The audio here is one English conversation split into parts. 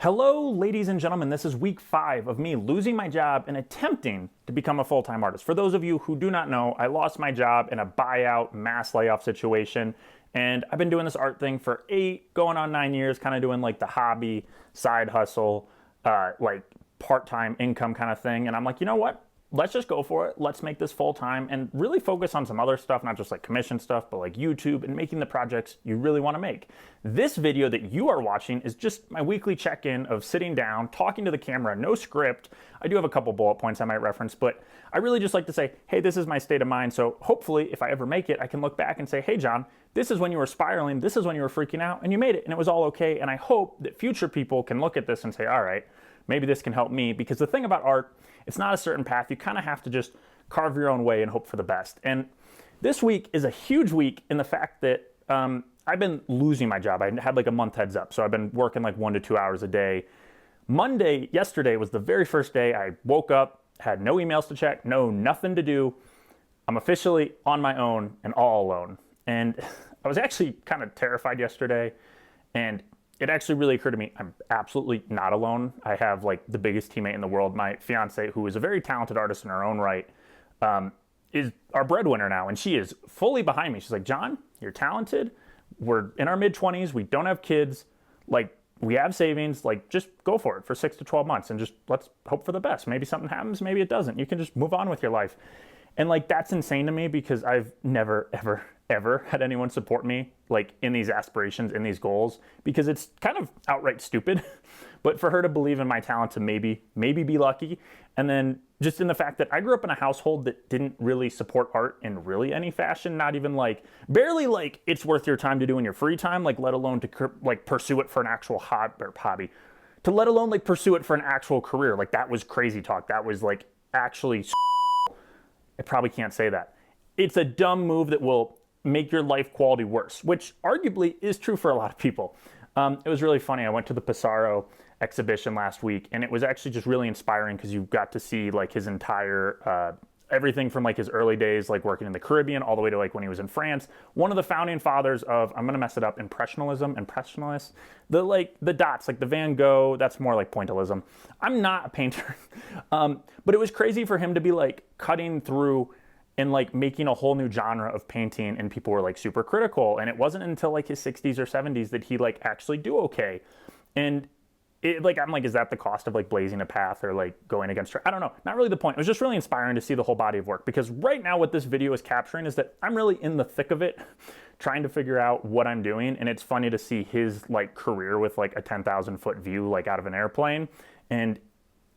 Hello, ladies and gentlemen. This is week 5 of me losing my job and attempting to become a full-time artist. For those of you who do not know, I lost my job in a buyout mass layoff situation, and I've been doing this art thing for 8, going on 9 years, kind of doing like the hobby, side hustle, like part-time income kind of thing. And I'm like, you know what? Let's just go for it. Let's make this full time and really focus on some other stuff, not just like commission stuff, but like YouTube and making the projects you really want to make. This video that you are watching is just my weekly check-in of sitting down, talking to the camera, no script. I do have a couple bullet points I might reference, but I really just like to say, hey, this is my state of mind. So hopefully if I ever make it, I can look back and say, hey, John, this is when you were spiraling. This is when you were freaking out and you made it and it was all okay. And I hope that future people can look at this and say, all right, maybe this can help me, because the thing about art, it's not a certain path. You kind of have to just carve your own way and hope for the best. And this week is a huge week in the fact that I've been losing my job. I had like a month heads up. So I've been working like 1 to 2 hours a day. Yesterday was the very first day I woke up, had no emails to check, nothing to do. I'm officially on my own and all alone. And I was actually kind of terrified yesterday. And it actually really occurred to me, I'm absolutely not alone. I have like the biggest teammate in the world. My fiance, who is a very talented artist in her own right, is our breadwinner now. And she is fully behind me. She's like, John, you're talented. We're in our mid-20s. We don't have kids. Like, we have savings. Like, just go for it for 6 to 12 months and just let's hope for the best. Maybe something happens. Maybe it doesn't. You can just move on with your life. And like, that's insane to me because I've never, ever had anyone support me like in these aspirations, in these goals, because it's kind of outright stupid. But for her to believe in my talent to maybe be lucky. And then just in the fact that I grew up in a household that didn't really support art in really any fashion, not even like, barely like it's worth your time to do in your free time, like let alone to like pursue it for an actual hobby, to let alone like pursue it for an actual career. Like that was crazy talk. That was like actually, I probably can't say that. It's a dumb move that will make your life quality worse, which arguably is true for a lot of people. It was really funny. I went to the Pissarro exhibition last week, and it was actually just really inspiring because you got to see like his entire, everything from like his early days, like working in the Caribbean, all the way to like when he was in France. One of the founding fathers of, I'm going to mess it up, impressionists, the dots, like the Van Gogh, that's more like pointillism. I'm not a painter, but it was crazy for him to be like cutting through and like making a whole new genre of painting, and people were like super critical. And it wasn't until like his 60s or 70s that he like actually do okay. And it, like, I'm like, is that the cost of like blazing a path or like going against her? I don't know. Not really the point. It was just really inspiring to see the whole body of work, because right now what this video is capturing is that I'm really in the thick of it, trying to figure out what I'm doing. And it's funny to see his like career with like a 10,000 foot view, like out of an airplane. And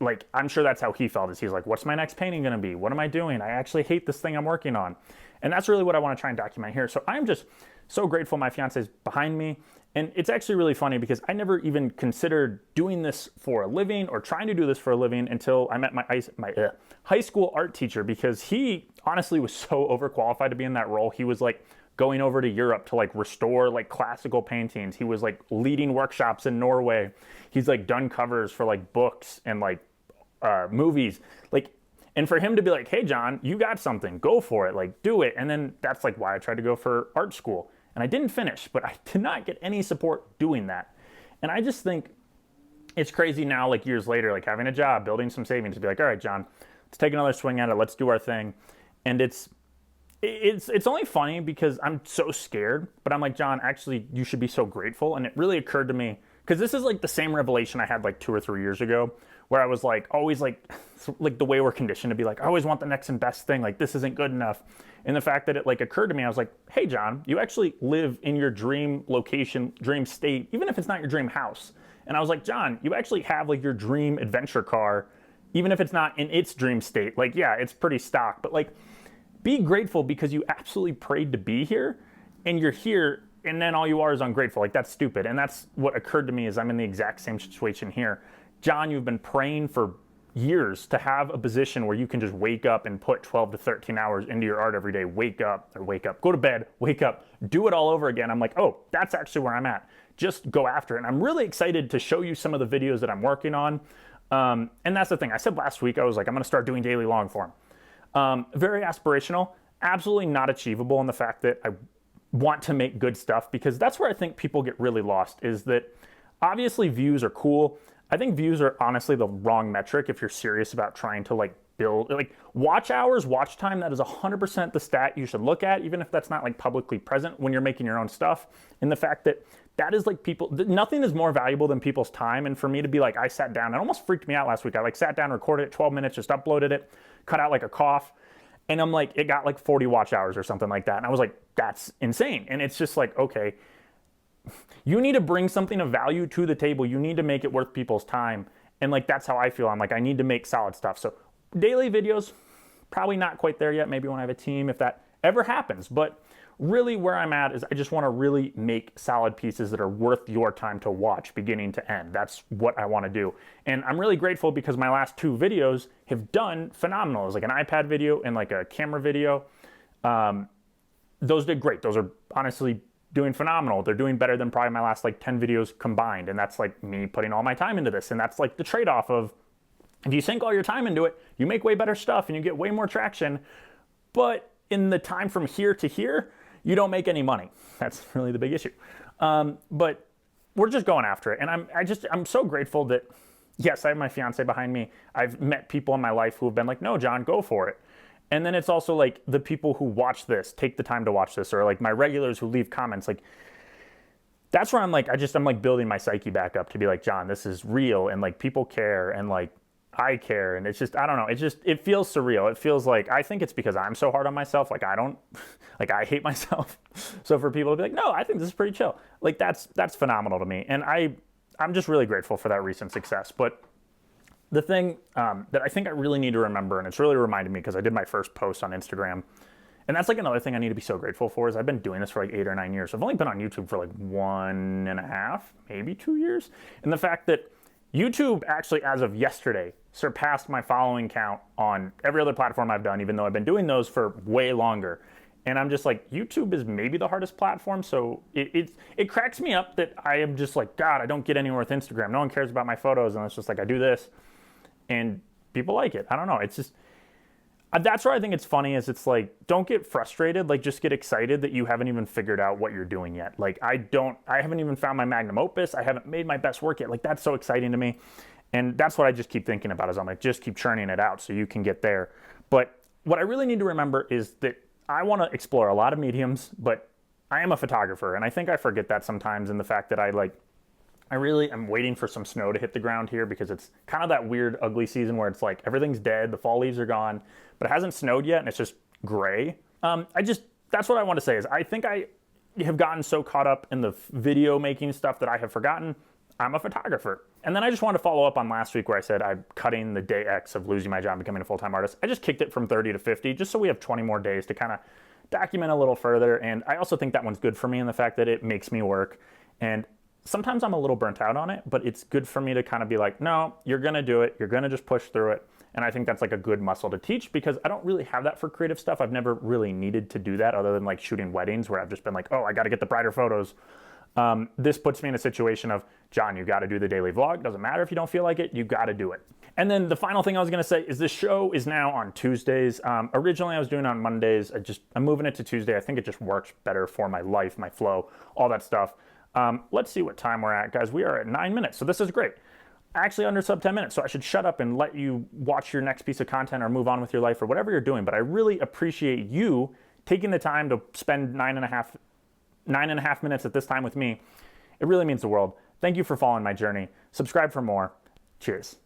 like, I'm sure that's how he felt, is he's like, what's my next painting going to be? What am I doing? I actually hate this thing I'm working on. And that's really what I want to try and document here. So I'm just so grateful my fiance is behind me. And it's actually really funny because I never even considered doing this for a living or trying to do this for a living until I met my high school art teacher, because he honestly was so overqualified to be in that role. He was like going over to Europe to like restore like classical paintings. He was like leading workshops in Norway. He's like done covers for like books and like movies. Like, and for him to be like, hey, John, you got something, go for it, like do it. And then that's like why I tried to go for art school. And I didn't finish, but I did not get any support doing that. And I just think it's crazy now, like years later, like having a job, building some savings, to be like, all right, John, let's take another swing at it. Let's do our thing. And it's only funny because I'm so scared, but I'm like, John, actually, you should be so grateful. And it really occurred to me, because this is like the same revelation I had like 2 or 3 years ago, where I was like, always like the way we're conditioned to be like, I always want the next and best thing. Like, this isn't good enough. And the fact that it like occurred to me, I was like, hey, John, you actually live in your dream location, dream state, even if it's not your dream house. And I was like, John, you actually have like your dream adventure car, even if it's not in its dream state. Like, yeah, it's pretty stock, but like, be grateful because you absolutely prayed to be here and you're here, and then all you are is ungrateful. Like, that's stupid. And that's what occurred to me, is I'm in the exact same situation here. John, you've been praying for years to have a position where you can just wake up and put 12 to 13 hours into your art every day. Wake up, go to bed, wake up, do it all over again. I'm like, oh, that's actually where I'm at. Just go after it. And I'm really excited to show you some of the videos that I'm working on. And that's the thing. I said last week, I was like, I'm going to start doing daily long form. Very aspirational, absolutely not achievable in the fact that I want to make good stuff, because that's where I think people get really lost, is that obviously views are cool. I think views are honestly the wrong metric if you're serious about trying to like build like watch hours, watch time. That is 100% the stat you should look at, even if that's not like publicly present when you're making your own stuff. And the fact that that is like people, nothing is more valuable than people's time. And for me to be like, I sat down, it almost freaked me out last week. I like sat down, recorded it 12 minutes, just uploaded it, cut out like a cough. And I'm like, it got like 40 watch hours or something like that. And I was like, that's insane. And it's just like, okay, you need to bring something of value to the table. You need to make it worth people's time. And like, that's how I feel. I'm like, I need to make solid stuff. So daily videos, probably not quite there yet. Maybe when I have a team, if that ever happens. But really where I'm at is I just want to really make solid pieces that are worth your time to watch beginning to end. That's what I want to do. And I'm really grateful because my last 2 videos have done phenomenal. It was like an iPad video and like a camera video. Those did great. Those are honestly doing phenomenal. They're doing better than probably my last like 10 videos combined. And that's like me putting all my time into this. And that's like the trade-off of if you sink all your time into it, you make way better stuff and you get way more traction. But in the time from here to here, you don't make any money. That's really the big issue. But we're just going after it. And I'm so grateful that, yes, I have my fiance behind me. I've met people in my life who have been like, no, John, go for it. And then it's also like the people who watch this, take the time to watch this, or like my regulars who leave comments, like that's where I'm like, I'm like building my psyche back up to be like, John, this is real. And like people care and like I care. And it's just, I don't know. It feels surreal. It feels like, I think it's because I'm so hard on myself. Like I hate myself. So for people to be like, no, I think this is pretty chill. Like that's phenomenal to me. And I'm just really grateful for that recent success. But the thing that I think I really need to remember, and it's really reminded me because I did my first post on Instagram, and that's like another thing I need to be so grateful for is I've been doing this for like 8 or 9 years. I've only been on YouTube for like 1.5, maybe 2 years. And the fact that YouTube actually, as of yesterday, surpassed my following count on every other platform I've done, even though I've been doing those for way longer. And I'm just like, YouTube is maybe the hardest platform. So it cracks me up that I am just like, God, I don't get anywhere with Instagram. No one cares about my photos. And it's just like, I do this and people like it. I don't know. It's just, that's where I think it's funny is it's like, don't get frustrated. Like just get excited that you haven't even figured out what you're doing yet. Like I haven't even found my magnum opus. I haven't made my best work yet. Like that's so exciting to me. And that's what I just keep thinking about is I'm like, just keep churning it out so you can get there. But what I really need to remember is that I want to explore a lot of mediums, but I am a photographer. And I think I forget that sometimes in the fact that I really am waiting for some snow to hit the ground here because it's kind of that weird, ugly season where it's like everything's dead, the fall leaves are gone, but it hasn't snowed yet and it's just gray. That's what I want to say is I think I have gotten so caught up in the video making stuff that I have forgotten I'm a photographer. And then I just wanted to follow up on last week where I said I'm cutting the day X of losing my job and becoming a full-time artist. I just kicked it from 30 to 50 just so we have 20 more days to kind of document a little further. And I also think that one's good for me in the fact that it makes me work. And sometimes I'm a little burnt out on it, but it's good for me to kind of be like, no, you're going to do it. You're going to just push through it. And I think that's like a good muscle to teach because I don't really have that for creative stuff. I've never really needed to do that other than like shooting weddings where I've just been like, oh, I got to get the brighter photos. This puts me in a situation of, John, you got to do the daily vlog. Doesn't matter if you don't feel like it, you got to do it. And then the final thing I was going to say is this show is now on Tuesdays. Originally I was doing it on Mondays. I'm moving it to Tuesday. I think it just works better for my life, my flow, all that stuff. Let's see what time we're at, guys. We are at 9 minutes. So this is great. Actually under sub 10 minutes. So I should shut up and let you watch your next piece of content or move on with your life or whatever you're doing. But I really appreciate you taking the time to spend 9.5 minutes at this time with me. It really means the world. Thank you for following my journey. Subscribe for more. Cheers.